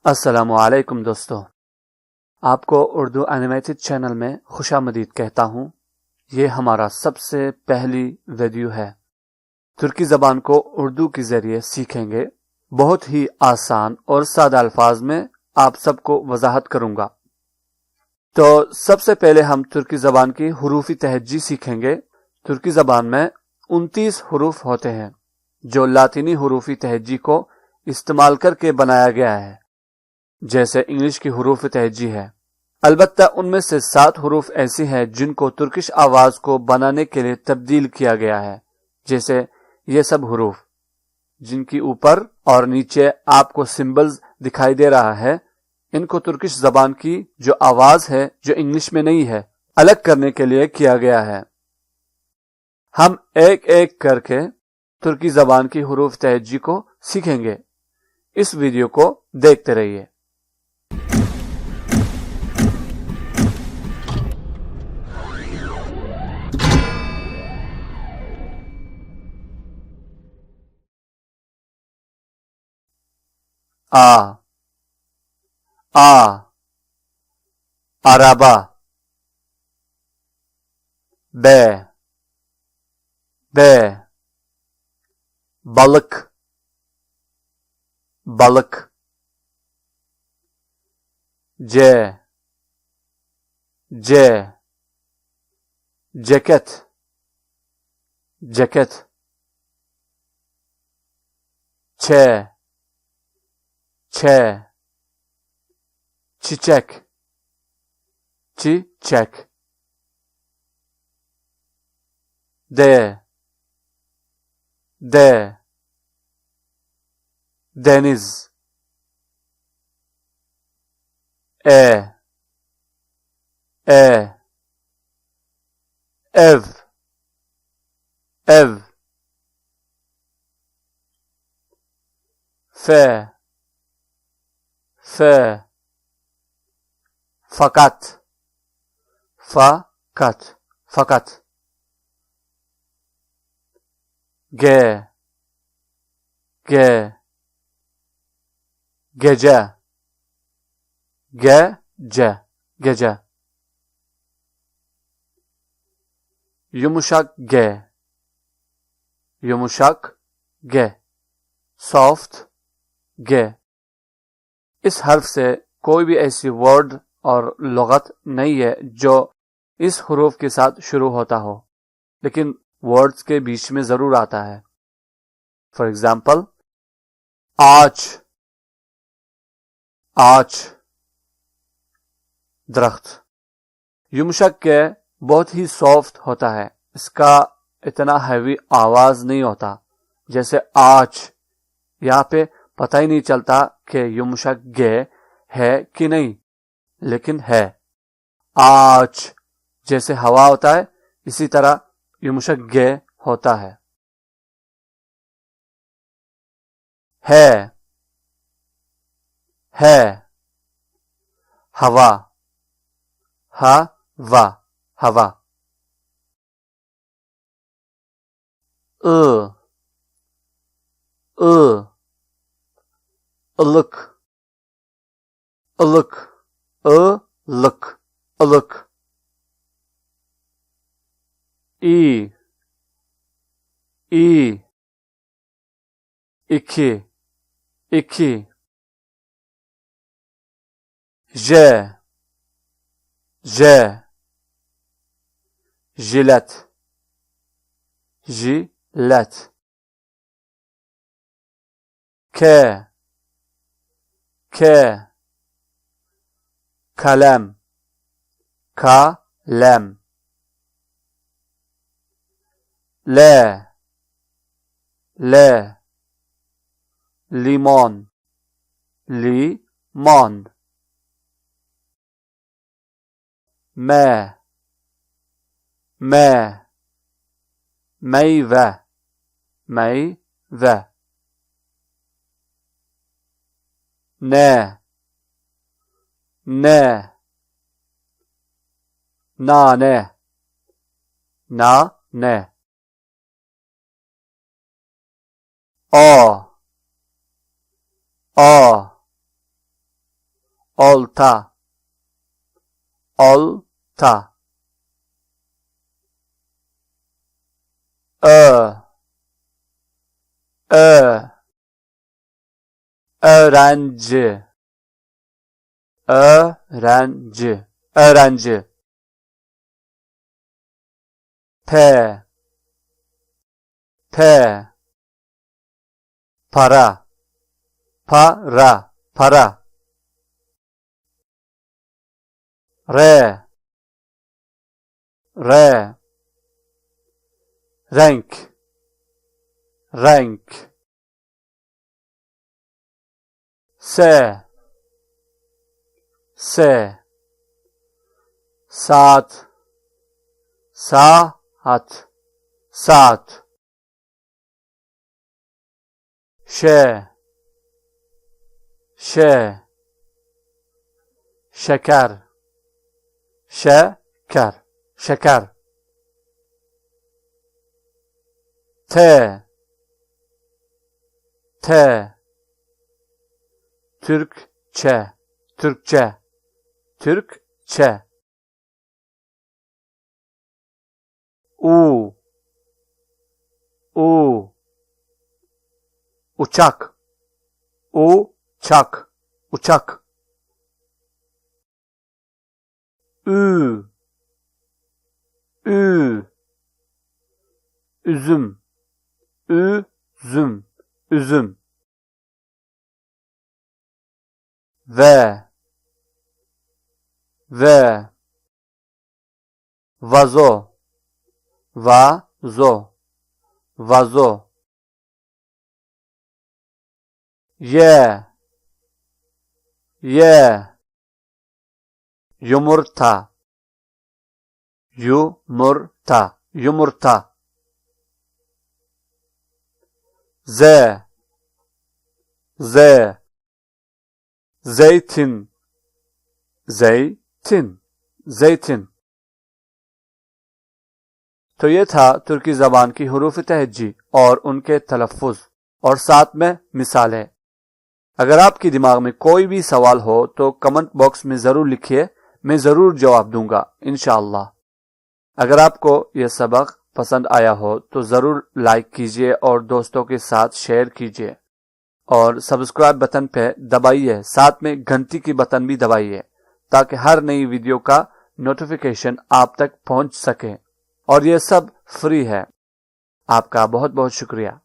अस्सलामुअलैकुम दोस्तों, आपको उर्दू एनिमेटेड चैनल में खुशामदीद कहता हूँ। ये हमारा सबसे पहली वीडियो है। तुर्की ज़बान को उर्दू के ज़रिए सीखेंगे। बहुत ही आसान और सादा अल्फाज में आप सबको वजाहत करूँगा। तो सबसे पहले हम तुर्की ज़बान की हुरूफ़ी तहज्जी सीखेंगे। तुर्की ज़बान में 29 हुरूफ होते हैं जो लातीनी हुरूफ़ी तहज्जी को इस्तेमाल करके बनाया गया है, जैसे इंग्लिश की हुरूफ तहज्जी है। अलबत्ता उनमें से 7 हुरूफ ऐसी हैं जिनको तुर्किश आवाज को बनाने के लिए तब्दील किया गया है, जैसे ये सब हुरूफ जिनकी ऊपर और नीचे आपको सिंबल्स दिखाई दे रहा है। इनको तुर्किश जबान की जो आवाज है, जो इंग्लिश में नहीं है, अलग करने के लिए किया गया है। हम एक एक करके तुर्की जबान की हुरूफ तहज्जी को सीखेंगे। इस वीडियो को देखते रहिए। आ आ अरबा, बे बे balık balık, c c ceket ceket, ç ç çiçek çiçek, d d deniz, e ev ev, f fakat fakat, g gece gece, yumuşak g soft g। इस हर्फ से कोई भी ऐसी वर्ड और लुगत नहीं है जो इस हुरूफ के साथ शुरू होता हो, लेकिन वर्ड्स के बीच में जरूर आता है। फॉर एग्जाम्पल, आच दरख्त। युमशक के बहुत ही सॉफ्ट होता है, इसका इतना हैवी आवाज नहीं होता। जैसे आच, यहाँ पे पता ही नहीं चलता कि युमशक गे है कि नहीं, लेकिन है। आच जैसे हवा होता है, इसी तरह युमशक गे होता है। हवा हवा। ılık ılık, i iki, j jilet k kalem l limon meyve ne nane o olta, olta, öğrenci, öğrenci, öğrenci, p, para, para, para, renk, renk, saat, saat, şeker, şeker, Türkçe, uçak, üzüm, üzüm, ve, vazo, ye, yumurta, zeytin, तो ये था तुर्की जबान की हुरूफ तहज्जी और उनके तलफ़्फ़ुज़ और साथ में मिसालें। अगर आपके दिमाग में कोई भी सवाल हो तो कमेंट बॉक्स में ज़रूर लिखिए, मैं ज़रूर जवाब दूंगा इंशाअल्लाह। अगर आपको यह सबक पसंद आया हो तो ज़रूर लाइक कीजिए और दोस्तों के साथ शेयर कीजिए और सब्सक्राइब बटन पे दबाइए, साथ में घंटी की बटन भी दबाइए ताकि हर नई वीडियो का नोटिफिकेशन आप तक पहुंच सके और यह सब फ्री है। आपका बहुत बहुत शुक्रिया।